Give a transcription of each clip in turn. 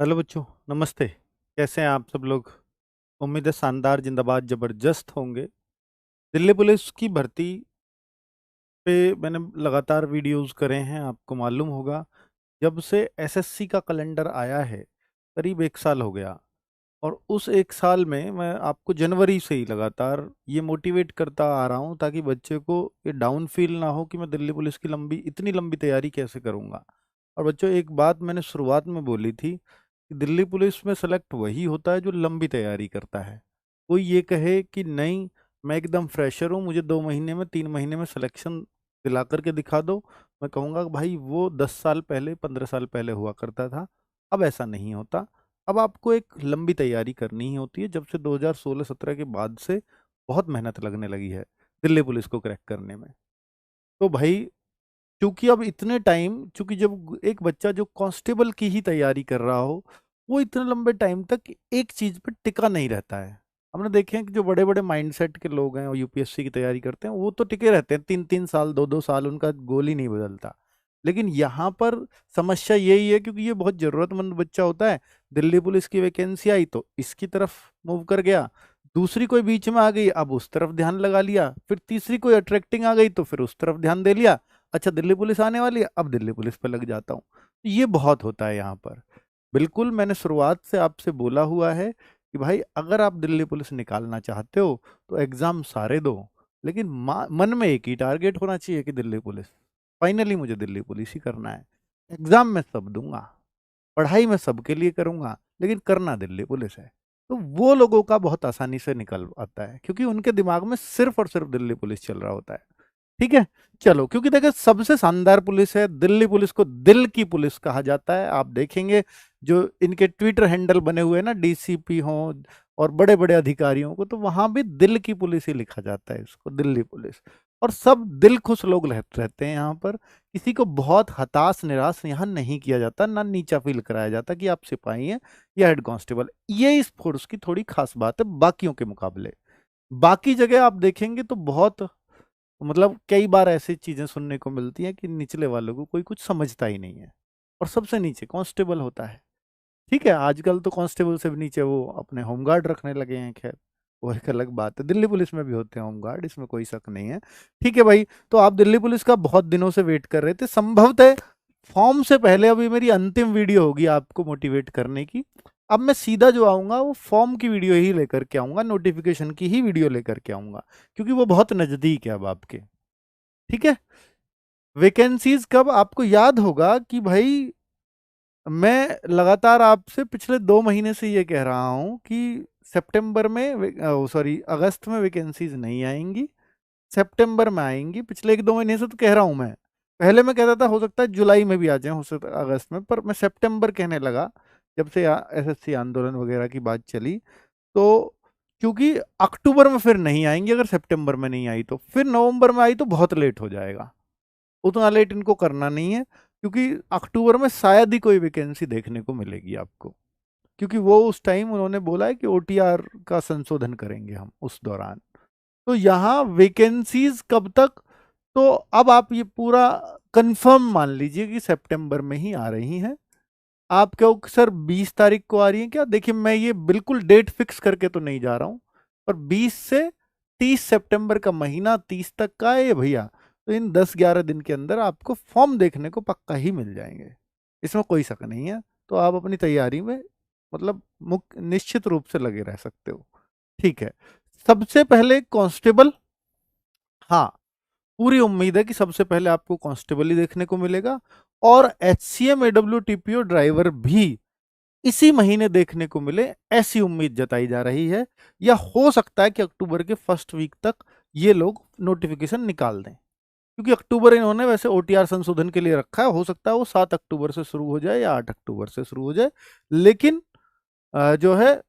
Hello बच्चों, नमस्ते। कैसे हैं आप सब लोग? उम्मीद है शानदार, जिंदाबाद, जबरदस्त होंगे। दिल्ली पुलिस की भर्ती पे मैंने लगातार वीडियोस करे हैं, आपको मालूम होगा। जब से एसएससी का कैलेंडर आया है, करीब 1 साल हो गया। और उस 1 साल में मैं आपको जनवरी से ही लगातार ये मोटिवेट करता आ रहा हूँ, ताकि बच्चे को ये डाउन फील ना हो कि मैं दिल्ली पुलिस की इतनी लंबी तैयारी कैसे करूँगा। और बच्चों, एक बात मैंने शुरुआत में बोली थी कि दिल्ली पुलिस में सेलेक्ट वही होता है जो लंबी तैयारी करता है। कोई ये कहे कि नहीं, मैं एकदम फ्रेशर हूँ, मुझे 2 महीने में 3 महीने में सिलेक्शन दिला करके दिखा दो, मैं कहूँगा कि भाई वो 10 साल पहले 15 साल पहले हुआ करता था। अब ऐसा नहीं होता। अब आपको एक लंबी तैयारी करनी ही होती है। जब से 2016-17 के बाद से बहुत मेहनत लगने लगी है दिल्ली पुलिस को क्रैक करने में। तो भाई, क्योंकि अब इतने टाइम, चूंकि जब एक बच्चा जो कांस्टेबल की ही तैयारी कर रहा हो, वो इतने लंबे टाइम तक एक चीज पे टिका नहीं रहता है। हमने देखे हैं कि जो बड़े बड़े माइंडसेट के लोग हैं और यूपीएससी की तैयारी करते हैं, वो तो टिके रहते हैं 3-3 साल, 2-2 साल, उनका गोल ही नहीं बदलता। लेकिन यहाँ पर समस्या यही है, क्योंकि ये बहुत जरूरतमंद बच्चा होता है। दिल्ली पुलिस की वैकेंसी आई तो इसकी तरफ मूव कर गया, दूसरी कोई बीच में आ गई, अब उस तरफ ध्यान लगा लिया, फिर तीसरी कोई अट्रैक्टिंग आ गई तो फिर उस तरफ ध्यान दे लिया। अच्छा, दिल्ली पुलिस आने वाली है, अब दिल्ली पुलिस पे लग जाता हूँ। ये बहुत होता है यहाँ पर। बिल्कुल, मैंने शुरुआत से आपसे बोला हुआ है कि भाई, अगर आप दिल्ली पुलिस निकालना चाहते हो तो एग्जाम सारे दो, लेकिन मन में एक ही टारगेट होना चाहिए कि दिल्ली पुलिस, फाइनली मुझे दिल्ली पुलिस ही करना है। एग्जाम में सब दूंगा, पढ़ाई में सबके लिए करूंगा, लेकिन करना दिल्ली पुलिस है। तो वो लोगों का बहुत आसानी से निकल आता है, क्योंकि उनके दिमाग में सिर्फ और सिर्फ दिल्ली पुलिस चल रहा होता है। ठीक है। चलो, क्योंकि देखिए, सबसे शानदार पुलिस है दिल्ली पुलिस, को दिल की पुलिस कहा जाता है। आप देखेंगे जो इनके ट्विटर हैंडल बने हुए हैं ना, डीसीपी हो और बड़े बड़े अधिकारियों को, तो वहां भी दिल की पुलिस ही लिखा जाता है, इसको दिल्ली पुलिस। और सब दिल खुश लोग रहते हैं यहाँ पर। किसी को बहुत हताश निराश यहाँ नहीं किया जाता, ना नीचा फील कराया जाता कि आप सिपाही हैं या हेड कांस्टेबल। ये इस फोर्स की थोड़ी खास बात है बाकियों के मुकाबले। बाकी जगह आप देखेंगे तो बहुत, मतलब कई बार ऐसी चीजें सुनने को मिलती हैं कि निचले वालों को कोई कुछ समझता ही नहीं है, और सबसे नीचे कांस्टेबल होता है। ठीक है, आजकल तो कांस्टेबल से भी नीचे वो अपने होमगार्ड रखने लगे हैं। खैर, वो एक अलग बात है। दिल्ली पुलिस में भी होते हैं होमगार्ड, इसमें कोई शक नहीं है। ठीक है भाई, तो आप दिल्ली पुलिस का बहुत दिनों से वेट कर रहे थे, संभवतः फॉर्म से पहले अभी मेरी अंतिम वीडियो होगी आपको मोटिवेट करने की। अब मैं सीधा जो आऊंगा वो फॉर्म की वीडियो ही लेकर के आऊंगा, नोटिफिकेशन की ही वीडियो लेकर के आऊंगा, क्योंकि वो बहुत नजदीक है अब आपके। ठीक है। वैकेंसीज कब, आपको याद होगा कि भाई, मैं लगातार आपसे पिछले 2 महीने से ये कह रहा हूं कि सितंबर में, सॉरी, अगस्त में वैकेंसीज नहीं आएंगी, सितंबर में आएंगी। पिछले 1-2 महीने से तो कह रहा हूं मैं। पहले मैं कहता था हो सकता है जुलाई में भी आ जाए, हो सकता है अगस्त में, पर मैं सितंबर कहने लगा जब से एसएससी आंदोलन वगैरह की बात चली। तो क्योंकि अक्टूबर में फिर नहीं आएंगी, अगर सितंबर में नहीं आई तो फिर नवंबर में आई तो बहुत लेट हो जाएगा। उतना लेट इनको करना नहीं है, क्योंकि अक्टूबर में शायद ही कोई वैकेंसी देखने को मिलेगी आपको, क्योंकि वो उस टाइम उन्होंने बोला है कि ओटीआर का संशोधन करेंगे हम उस दौरान। तो यहाँ वैकेंसीज कब तक, तो अब आप ये पूरा कंफर्म मान लीजिए कि सितंबर में ही आ रही हैं। आप कहो सर 20 तारीख को आ रही है क्या, देखिए मैं ये बिल्कुल डेट फिक्स करके तो नहीं जा रहा हूँ, पर 20 से 30 सितंबर का महीना 30 तक का है ये भैया। तो इन 10-11 दिन के अंदर आपको फॉर्म देखने को पक्का ही मिल जाएंगे, इसमें कोई शक नहीं है। तो आप अपनी तैयारी में, मतलब मुख्य निश्चित रूप से लगे रह सकते हो। ठीक है। सबसे पहले कांस्टेबल, हाँ, पूरी उम्मीद है कि सबसे पहले आपको कांस्टेबल ही देखने को मिलेगा, और एचसीएम एडब्ल्यूटीपीओ ड्राइवर भी इसी महीने देखने को मिले, ऐसी उम्मीद जताई जा रही है। या हो सकता है कि अक्टूबर के फर्स्ट वीक तक ये लोग नोटिफिकेशन निकाल दें, क्योंकि अक्टूबर इन्होंने वैसे ओटीआर संशोधन के लिए रखा है। हो सकता है वो 7 अक्टूबर से शुरू हो जाए या 8 अक्टूबर से शुरू हो जाए। लेकिन जो है,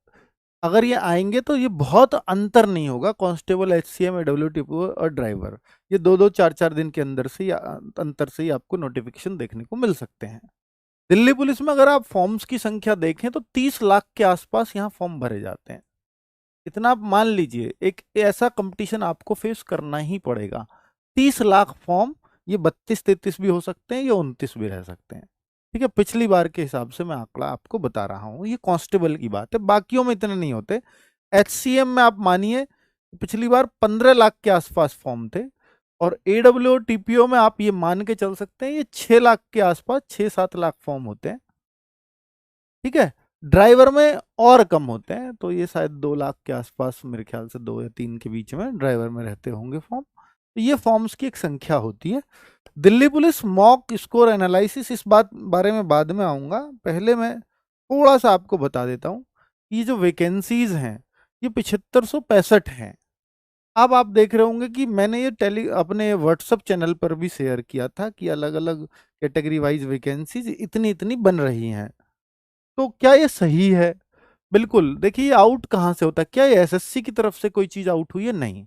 अगर ये आएंगे तो ये बहुत अंतर नहीं होगा, कांस्टेबल, एचसीएम, एडब्ल्यूटीपी और ड्राइवर, ये 2-2 4-4 दिन के अंदर से या अंतर से ही आपको नोटिफिकेशन देखने को मिल सकते हैं। दिल्ली पुलिस में अगर आप फॉर्म्स की संख्या देखें तो 30 लाख के आसपास यहाँ फॉर्म भरे जाते हैं। इतना आप मान लीजिए, एक ऐसा कंपटीशन आपको फेस करना ही पड़ेगा। 30 लाख फॉर्म, ये 32-33 भी हो सकते हैं, ये 29 भी रह सकते हैं। ठीक है, पिछली बार के हिसाब से मैं आंकड़ा आपको बता रहा हूं, ये कांस्टेबल की बात है, बाकियों में इतने नहीं होते। एचसीएम में आप मानिए पिछली बार 15 लाख के आसपास फॉर्म थे, और एडब्ल्यू टीपीओ में आप ये मान के चल सकते हैं ये 6 लाख के आसपास, 6-7 लाख फॉर्म होते हैं। ठीक है, ड्राइवर में और कम होते हैं, तो ये शायद 2 लाख के आसपास, मेरे ख्याल से 2 या 3 के बीच में ड्राइवर में रहते होंगे फॉर्म। तो ये फॉर्म्स की एक संख्या होती है। Delhi police mock score analysis, इस बात बारे में बाद में आऊंगा, पहले मैं थोड़ा सा आपको बता देता हूँ। ये जो वैकेंसीज हैं ये 7565 हैं। अब आप देख रहे होंगे कि मैंने ये अपने व्हाट्सएप चैनल पर भी शेयर किया था कि अलग अलग कैटेगरी वाइज वैकेंसीज इतनी इतनी बन रही हैं। तो क्या ये सही है? बिल्कुल। देखिए, ये आउट कहाँ से होता है? क्या ये एसएससी की तरफ से कोई चीज आउट हुई है? नहीं,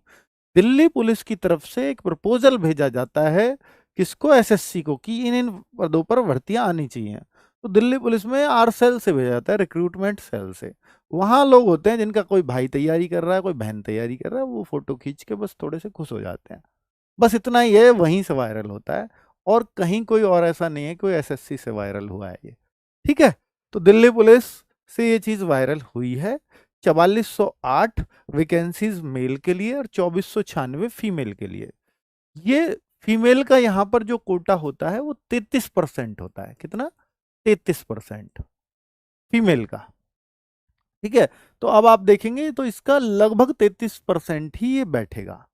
दिल्ली पुलिस की तरफ से एक प्रपोजल भेजा जाता है, किसको? एसएससी को, कि इन इन पदों पर भर्तियां आनी चाहिए। तो दिल्ली पुलिस में आर सेल से भेजा जाता है, रिक्रूटमेंट सेल से। वहां लोग होते हैं जिनका कोई भाई तैयारी कर रहा है, कोई बहन तैयारी कर रहा है, वो फोटो खींच के बस थोड़े से खुश हो जाते हैं, बस इतना ही है, वहीं से वायरल होता है, और कहीं कोई और ऐसा नहीं है कोई एसएससी से वायरल हुआ है ये। ठीक है, तो दिल्ली पुलिस से ये चीज वायरल हुई है। 4408 वैकेंसीज मेल के लिए और 2496 फीमेल के लिए। ये फीमेल का यहाँ पर जो कोटा होता है वो 33% होता है। कितना? 33% फीमेल का। ठीक है, तो अब आप देखेंगे तो इसका लगभग 33% ही ये बैठेगा।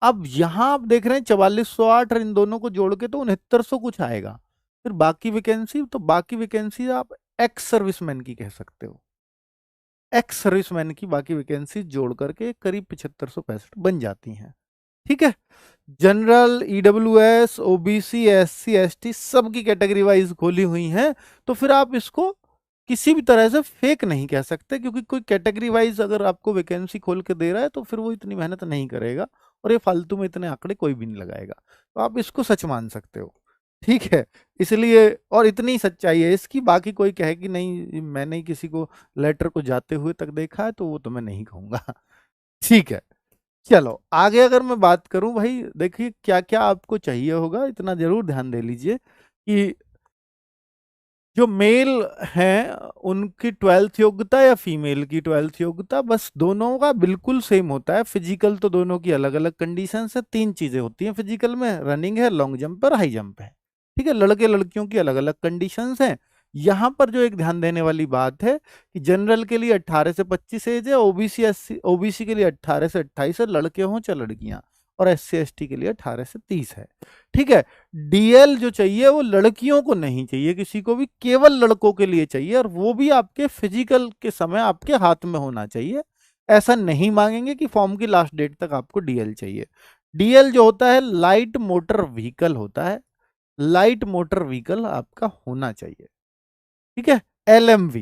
अब यहां आप देख रहे हैं 4408 और इन दोनों को जोड़ के तो 6900 कुछ आएगा। फिर बाकी वैकेंसी, तो बाकी वैकेंसी आप एक्स सर्विसमैन की कह सकते हो, एक्स सर्विसमैन की बाकी वैकेंसी जोड़ करके करीब 7565 बन जाती हैं। ठीक है, general, EWS, OBC, SC, ST सबकी कैटेगरी वाइज खोली हुई हैं। तो फिर आप इसको किसी भी तरह से फेक नहीं कह सकते, क्योंकि कोई कैटेगरी वाइज अगर आपको वैकेंसी खोल के दे रहा है तो फिर वो इतनी मेहनत नहीं करेगा, और ये फालतू में इतने आंकड़े कोई भी नहीं लगाएगा, तो आप इसको सच मान सकते हो। ठीक है, इसलिए, और इतनी सच्चाई है इसकी, बाकी कोई कहे कि नहीं मैंने ही किसी को लेटर को जाते हुए तक देखा है, तो वो तो मैं नहीं कहूंगा। ठीक है, चलो आगे अगर मैं बात करूं, भाई देखिए क्या क्या आपको चाहिए होगा, इतना जरूर ध्यान दे लीजिए कि जो मेल हैं उनकी 12th योग्यता या फीमेल की 12th योग्यता, बस दोनों का बिल्कुल सेम होता है। फिजिकल तो दोनों की अलग अलग कंडीशन है, 3 चीजें होती हैं फिजिकल में, रनिंग है, लॉन्ग जंप और हाई जंप है। ठीक है, लड़के लड़कियों की अलग अलग कंडीशंस हैं। यहाँ पर जो एक ध्यान देने वाली बात है कि जनरल के लिए 18 से 25 एज है, ओबीसी के लिए 18 से 28 है, लड़के हों चाहे लड़कियां, और एससी एसटी के लिए 18 से 30 है। ठीक है, डीएल जो चाहिए वो लड़कियों को नहीं चाहिए, किसी को भी, केवल लड़कों के लिए चाहिए, और वो भी आपके फिजिकल के समय आपके हाथ में होना चाहिए। ऐसा नहीं मांगेंगे कि फॉर्म की लास्ट डेट तक आपको डीएल चाहिए। डीएल जो होता है लाइट मोटर व्हीकल होता है, लाइट मोटर व्हीकल आपका होना चाहिए। ठीक है, एलएमवी,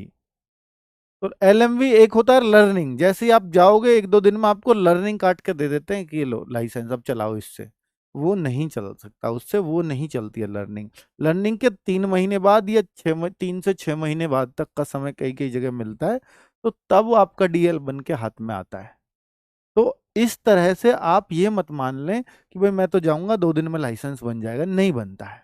तो एलएमवी एक होता है लर्निंग, जैसे ही आप जाओगे 1-2 दिन में आपको लर्निंग काट के दे देते हैं कि ये लो लाइसेंस अब चलाओ इससे, वो नहीं चल सकता उससे, वो नहीं चलती है लर्निंग। लर्निंग के 3 महीने बाद या 3 से 6 महीने बाद तक का समय कई कई जगह मिलता है, तो तब वो आपका डीएल बन के हाथ में आता है। तो इस तरह से आप ये मत मान लें कि भाई मैं तो जाऊंगा 2 दिन में लाइसेंस बन जाएगा, नहीं बनता है।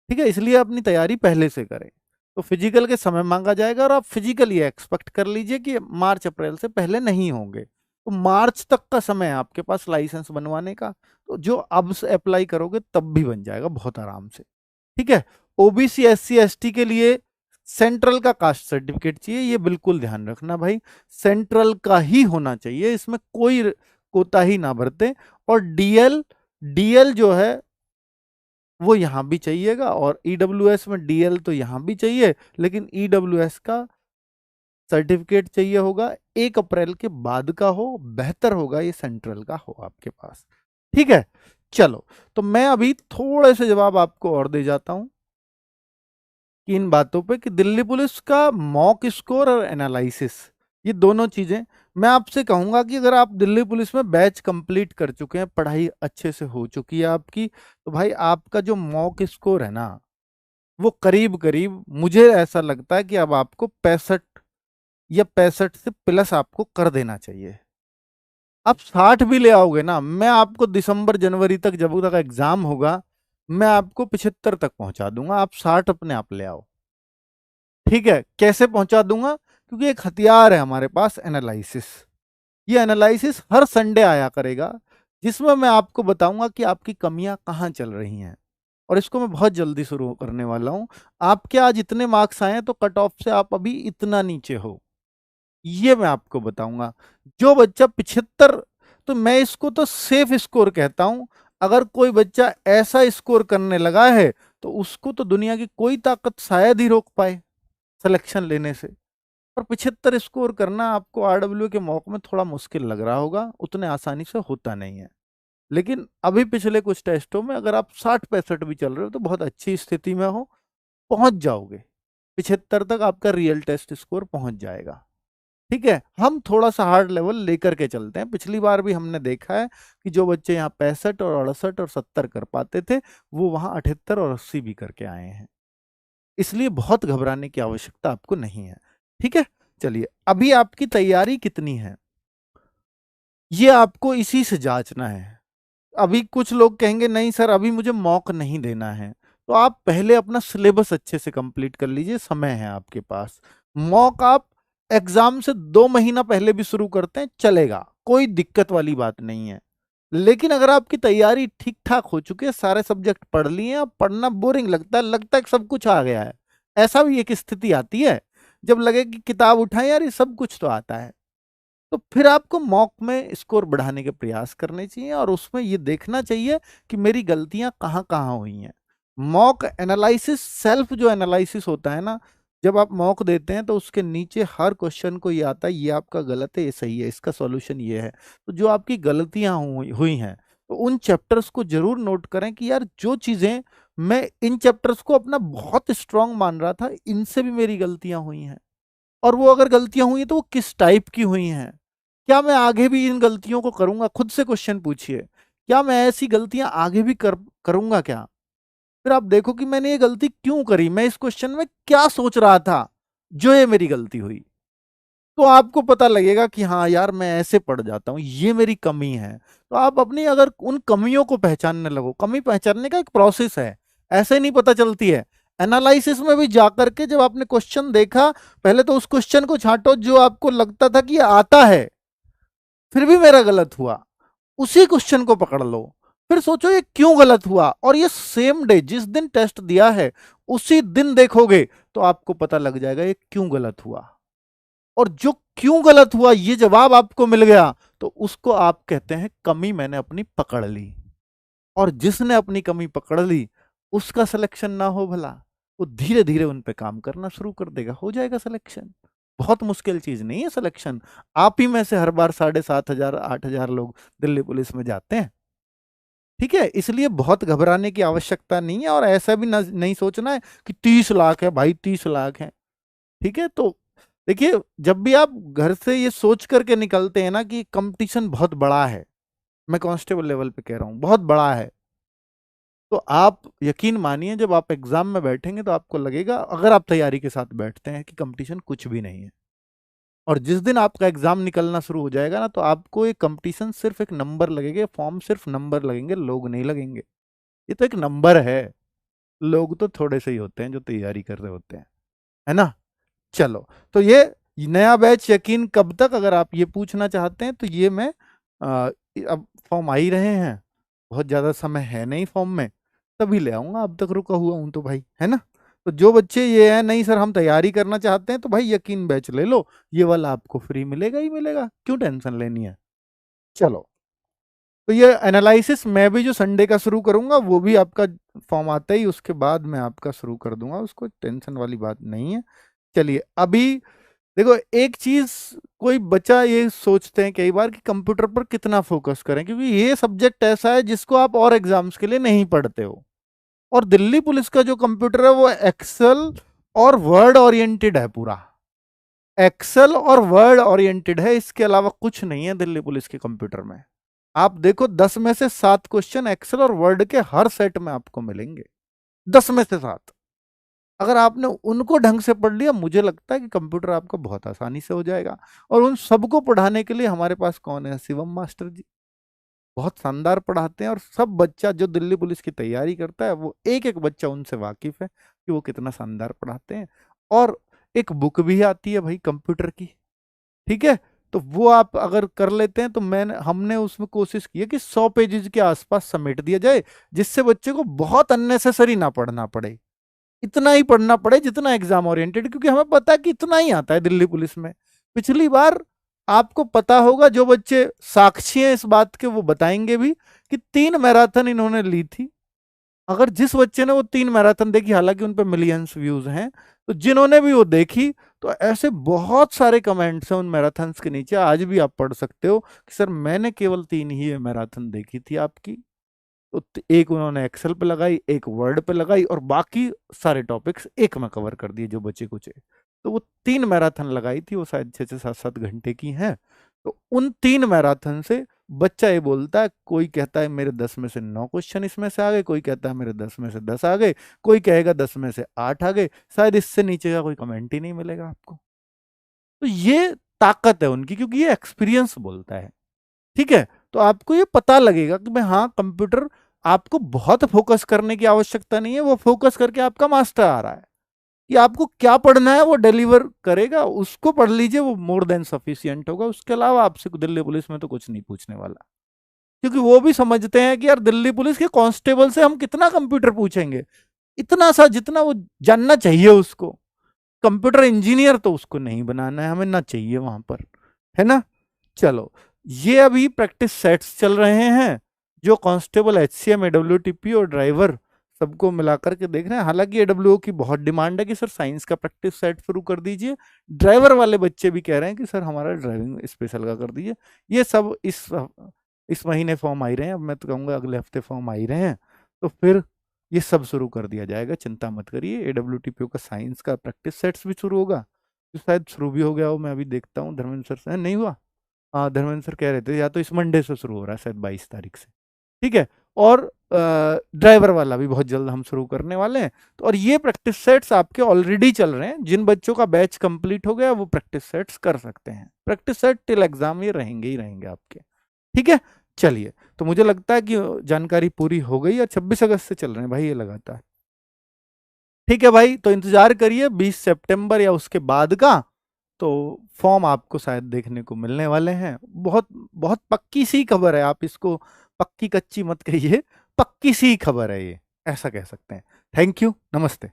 ठीक है, इसलिए अपनी तैयारी पहले से करें। तो फिजिकल के समय मांगा जाएगा, और आप फिजिकल ये एक्सपेक्ट कर लीजिए कि मार्च अप्रैल से पहले नहीं होंगे, तो मार्च तक का समय है आपके पास लाइसेंस बनवाने का, तो जो अब से अप्लाई करोगे तब भी बन जाएगा बहुत आराम से। ठीक है, ओबीसी, एससी, एसटी के लिए सेंट्रल का कास्ट सर्टिफिकेट चाहिए, ये बिल्कुल ध्यान रखना भाई, सेंट्रल का ही होना चाहिए, इसमें कोई कोताही ना बरते। और डीएल, डीएल जो है वो यहाँ भी चाहिएगा, और ईडब्ल्यूएस में डीएल तो यहाँ भी चाहिए, लेकिन ईडब्ल्यूएस का सर्टिफिकेट चाहिए होगा 1 अप्रैल के बाद का हो, बेहतर होगा ये सेंट्रल का हो आपके पास। ठीक है, चलो, तो मैं अभी थोड़े से जवाब आपको और दे जाता हूं कि इन बातों पे, कि दिल्ली पुलिस का मॉक स्कोर और एनालिसिस, ये दोनों चीजें मैं आपसे कहूंगा कि अगर आप दिल्ली पुलिस में बैच कंप्लीट कर चुके हैं, पढ़ाई अच्छे से हो चुकी है आपकी, तो भाई आपका जो मॉक स्कोर है ना, वो करीब करीब मुझे ऐसा लगता है कि अब आपको 65 या 65 से प्लस आपको कर देना चाहिए। आप 60 भी ले आओगे ना, मैं आपको दिसंबर जनवरी तक, जब तक एग्जाम होगा, मैं आपको 75 तक पहुंचा दूंगा, आप 60 अपने आप ले आओ। ठीक है, कैसे पहुंचा दूंगा? क्योंकि एक हथियार है हमारे पास, एनालिसिस। ये एनालिसिस हर संडे आया करेगा, जिसमें मैं आपको बताऊंगा कि आपकी कमियां कहाँ चल रही हैं। और इसको मैं बहुत जल्दी शुरू करने वाला हूं। आपके आज इतने मार्क्स आए हैं तो कट ऑफ से आप अभी इतना नीचे हो, ये मैं आपको बताऊंगा। जो बच्चा 75, तो मैं इसको तो सेफ स्कोर कहता हूं। अगर कोई बच्चा ऐसा स्कोर करने लगा है तो उसको तो दुनिया की कोई ताकत शायद ही रोक पाए सिलेक्शन लेने से। और 75 स्कोर करना आपको आरडब्ल्यू के मौके में थोड़ा मुश्किल लग रहा होगा, उतने आसानी से होता नहीं है। लेकिन अभी पिछले कुछ टेस्टों में अगर आप 60-65 भी चल रहे हो तो बहुत अच्छी स्थिति में हो, पहुंच जाओगे। 75 तक आपका रियल टेस्ट स्कोर पहुंच जाएगा। ठीक है, हम थोड़ा सा हार्ड लेवल लेकर के चलते हैं। पिछली बार भी हमने देखा है कि जो बच्चे यहाँ 65 और 68 और 70 कर पाते थे, वो वहां 78 और 80 भी करके आए हैं। इसलिए बहुत घबराने की आवश्यकता आपको नहीं है। ठीक है, चलिए अभी आपकी तैयारी कितनी है ये आपको इसी से जांचना है। अभी कुछ लोग कहेंगे नहीं सर अभी मुझे मॉक नहीं देना है, तो आप पहले अपना सिलेबस अच्छे से कंप्लीट कर लीजिए, समय है आपके पास। मॉक आप एग्जाम से 2 महीना पहले भी शुरू करते हैं, चलेगा, कोई दिक्कत वाली बात नहीं है। लेकिन अगर आपकी तैयारी ठीक ठाक हो चुकी है, सारे सब्जेक्ट पढ़ लिए हैं, अब पढ़ना बोरिंग लगता है कि सब कुछ आ गया है, ऐसा भी एक स्थिति आती है जब लगे कि किताब उठाएं यार ये सब कुछ तो आता है, तो फिर आपको मॉक में स्कोर बढ़ाने के प्रयास करने चाहिए और उसमें ये देखना चाहिए कि मेरी गलतियां कहाँ कहाँ हुई हैं। मॉक एनालिसिस, सेल्फ जो एनालिसिस होता है ना, जब आप मॉक देते हैं तो उसके नीचे हर क्वेश्चन को ये आता है ये आपका गलत है, ये सही है, इसका सॉल्यूशन ये है। तो जो आपकी गलतियां हुई हैं तो उन चैप्टर्स को जरूर नोट करें कि यार जो चीजें मैं इन चैप्टर्स को अपना बहुत स्ट्रांग मान रहा था, इनसे भी मेरी गलतियां हुई हैं। और वो अगर गलतियां हुई हैं तो वो किस टाइप की हुई हैं, क्या मैं आगे भी इन गलतियों को करूंगा? खुद से क्वेश्चन पूछिए, क्या मैं ऐसी गलतियां आगे भी करूंगा क्या? फिर आप देखो कि मैंने ये गलती क्यों करी, मैं इस क्वेश्चन में क्या सोच रहा था जो ये मेरी गलती हुई। तो आपको पता लगेगा कि हाँ यार मैं ऐसे पढ़ जाता हूँ, ये मेरी कमी है। तो आप अपनी अगर उन कमियों को पहचानने लगो, कमी पहचानने का एक प्रोसेस है, ऐसे नहीं पता चलती है। एनालिसिस में भी जाकर के जब आपने क्वेश्चन देखा, पहले तो उस क्वेश्चन को छांटो जो आपको लगता था कि ये आता है, फिर भी मेरा गलत हुआ, उसी क्वेश्चन को पकड़ लो। फिर सोचो ये क्यों गलत हुआ, और ये सेम डे जिस दिन टेस्ट दिया है उसी दिन देखोगे तो आपको पता लग जाएगा ये क्यों गलत हुआ। और जो क्यों गलत हुआ ये जवाब आपको मिल गया तो उसको आप कहते हैं कमी मैंने अपनी पकड़ ली। और जिसने अपनी कमी पकड़ ली उसका सिलेक्शन ना हो भला, वो धीरे धीरे उन पे काम करना शुरू कर देगा, हो जाएगा सिलेक्शन। बहुत मुश्किल चीज नहीं है सिलेक्शन। आप ही में से हर बार 7,500 8,000 लोग दिल्ली पुलिस में जाते हैं। ठीक है, इसलिए बहुत घबराने की आवश्यकता नहीं है, और ऐसा भी नहीं सोचना है कि 30 लाख है भाई, 30 लाख है। ठीक है, तो देखिए जब भी आप घर से ये सोच करके निकलते हैं ना कि कंपटीशन बहुत बड़ा है, मैं कांस्टेबल लेवल पे कह रहा हूँ बहुत बड़ा है, तो आप यकीन मानिए जब आप एग्जाम में बैठेंगे तो आपको लगेगा, अगर आप तैयारी के साथ बैठते हैं, कि कंपटीशन कुछ भी नहीं है। और जिस दिन आपका एग्जाम निकलना शुरू हो जाएगा ना, तो आपको ये कंपटीशन सिर्फ एक नंबर लगेगा, फॉर्म सिर्फ नंबर लगेंगे, लोग नहीं लगेंगे। ये तो एक नंबर है, लोग तो थोड़े से ही होते हैं जो तैयारी कर रहे होते हैं, है ना। चलो, तो ये नया बैच यकीन कब तक, अगर आप ये पूछना चाहते हैं तो ये मैं अब फॉर्म आ ही रहे हैं, बहुत ज़्यादा समय है नहीं फॉर्म में, तभी ले आऊँगा, अब तक रुका हुआ हूँ तो भाई, है ना। तो जो बच्चे ये है नहीं सर हम तैयारी करना चाहते हैं, तो भाई यकीन बैच ले लो, ये वाला आपको फ्री मिलेगा ही मिलेगा, क्यों टेंशन लेनी है। चलो, तो ये एनालिसिस मैं भी जो संडे का शुरू करूंगा वो भी आपका फॉर्म आता ही उसके बाद मैं आपका शुरू कर दूंगा, उसको टेंशन वाली बात नहीं है। चलिए अभी देखो एक चीज, कोई बच्चा ये सोचते हैं कई बार कि कंप्यूटर पर कितना फोकस करें, क्योंकि ये सब्जेक्ट ऐसा है जिसको आप और एग्जाम्स के लिए नहीं पढ़ते हो। और दिल्ली पुलिस का जो कंप्यूटर है वो एक्सेल और वर्ड ओरिएंटेड है, पूरा एक्सेल और वर्ड ओरिएंटेड है, इसके अलावा कुछ नहीं है दिल्ली पुलिस के कंप्यूटर में। आप देखो 10 में से 7 क्वेश्चन एक्सेल और वर्ड के हर सेट में आपको मिलेंगे, 10 में से 7। अगर आपने उनको ढंग से पढ़ लिया, मुझे लगता है कि कंप्यूटर आपका बहुत आसानी से हो जाएगा। और उन सबको पढ़ाने के लिए हमारे पास कौन है, शिवम मास्टर जी, बहुत शानदार पढ़ाते हैं। और सब बच्चा जो दिल्ली पुलिस की तैयारी करता है वो एक एक बच्चा उनसे वाकिफ है कि वो कितना शानदार पढ़ाते हैं। और एक बुक भी आती है भाई कंप्यूटर की, ठीक है। तो वो आप अगर कर लेते हैं तो हमने उसमें कोशिश की है कि 100 पेजेस के आसपास समेट दिया जाए, जिससे बच्चे को बहुत अननेसेसरी ना पढ़ना पड़े, इतना ही पढ़ना पड़े जितना एग्जाम ओरिएंटेड, क्योंकि हमें पता है कि इतना ही आता है दिल्ली पुलिस में। पिछली बार आपको पता होगा, जो बच्चे साक्षी हैं इस बात के वो बताएंगे भी, कि 3 मैराथन इन्होंने ली थी। अगर जिस बच्चे ने वो 3 मैराथन देखी, हालांकि उन पे मिलियंस व्यूज हैं, तो जिन्होंने भी वो देखी, तो ऐसे बहुत सारे कमेंट्स हैं उन मैराथन्स के नीचे, आज भी आप पढ़ सकते हो कि सर मैंने केवल 3 ही मैराथन देखी थी आपकी। तो एक उन्होंने एक्सेल पे लगाई, एक वर्ड पे लगाई, और बाकी सारे टॉपिक्स एक में कवर कर दिए जो बचे कुछ। तो वो 3 मैराथन लगाई थी, वो शायद 6-7 घंटे की हैं। तो उन 3 मैराथन से बच्चा ये बोलता है, कोई कहता है मेरे 10 में से 9 क्वेश्चन इसमें से आ गए, कोई कहता है मेरे 10 में से 10 आ गए, कोई कहेगा 10 में से 8 आ गए, शायद इससे नीचे का कोई कमेंट ही नहीं मिलेगा आपको। तो ये ताकत है उनकी, क्योंकि ये एक्सपीरियंस बोलता है, ठीक है। तो आपको ये पता लगेगा कि भाई हाँ, कंप्यूटर आपको बहुत फोकस करने की आवश्यकता नहीं है, वो फोकस करके आपका मास्टर आ रहा है कि आपको क्या पढ़ना है वो डिलीवर करेगा, उसको पढ़ लीजिए, वो मोर देन सफिशियंट होगा। उसके अलावा आपसे दिल्ली पुलिस में तो कुछ नहीं पूछने वाला, क्योंकि वो भी समझते हैं कि यार दिल्ली पुलिस के कांस्टेबल से हम कितना कंप्यूटर पूछेंगे, इतना सा जितना वो जानना चाहिए उसको। कंप्यूटर इंजीनियर तो उसको नहीं बनाना है, हमें ना चाहिए वहां पर, है ना। चलो, ये अभी प्रैक्टिस सेट्स चल रहे हैं, जो कांस्टेबल, एचसीएम, एडब्ल्यूटीपी और ड्राइवर सबको मिलाकर के देख रहे हैं। हालांकि एडब्ल्यू की बहुत डिमांड है कि सर साइंस का प्रैक्टिस सेट शुरू कर दीजिए, ड्राइवर वाले बच्चे भी कह रहे हैं कि सर हमारा ड्राइविंग स्पेशल का कर दीजिए। ये सब इस महीने फॉर्म आ ही रहे हैं, अब मैं तो कहूँगा अगले हफ्ते फॉर्म आ ही रहे हैं, तो फिर ये सब शुरू कर दिया जाएगा, चिंता मत करिए। एडब्ल्यूटीपीओ का साइंस का प्रैक्टिस सेट्स भी शुरू होगा, तो शायद शुरू भी हो गया हो, मैं अभी देखता हूँ धर्मेंद्र सर से, नहीं हुआ। हाँ, धर्मेंद्र सर कह रहे थे या तो इस मंडे से शुरू हो रहा है, शायद 22 तारीख से, ठीक है। और ड्राइवर वाला भी बहुत जल्द हम शुरू करने वाले हैं। तो और ये प्रैक्टिस सेट्स आपके ऑलरेडी चल रहे हैं, जिन बच्चों का बैच कंप्लीट हो गया वो प्रैक्टिस सेट्स कर सकते हैं। प्रैक्टिस सेट टिल एग्जाम ये रहेंगे ही रहेंगे आपके, ठीक है। चलिए, तो मुझे लगता है कि जानकारी पूरी हो गई, और 26 अगस्त से चल रहे हैं भाई ये लगातार, ठीक है भाई। तो इंतजार करिए 20 सितंबर या उसके बाद का, तो फॉर्म आपको शायद देखने को मिलने वाले हैं। बहुत बहुत पक्की सी खबर है, आप इसको पक्की कच्ची मत कहिए, पक्की सी खबर है ये, ऐसा कह सकते हैं। थैंक यू, नमस्ते।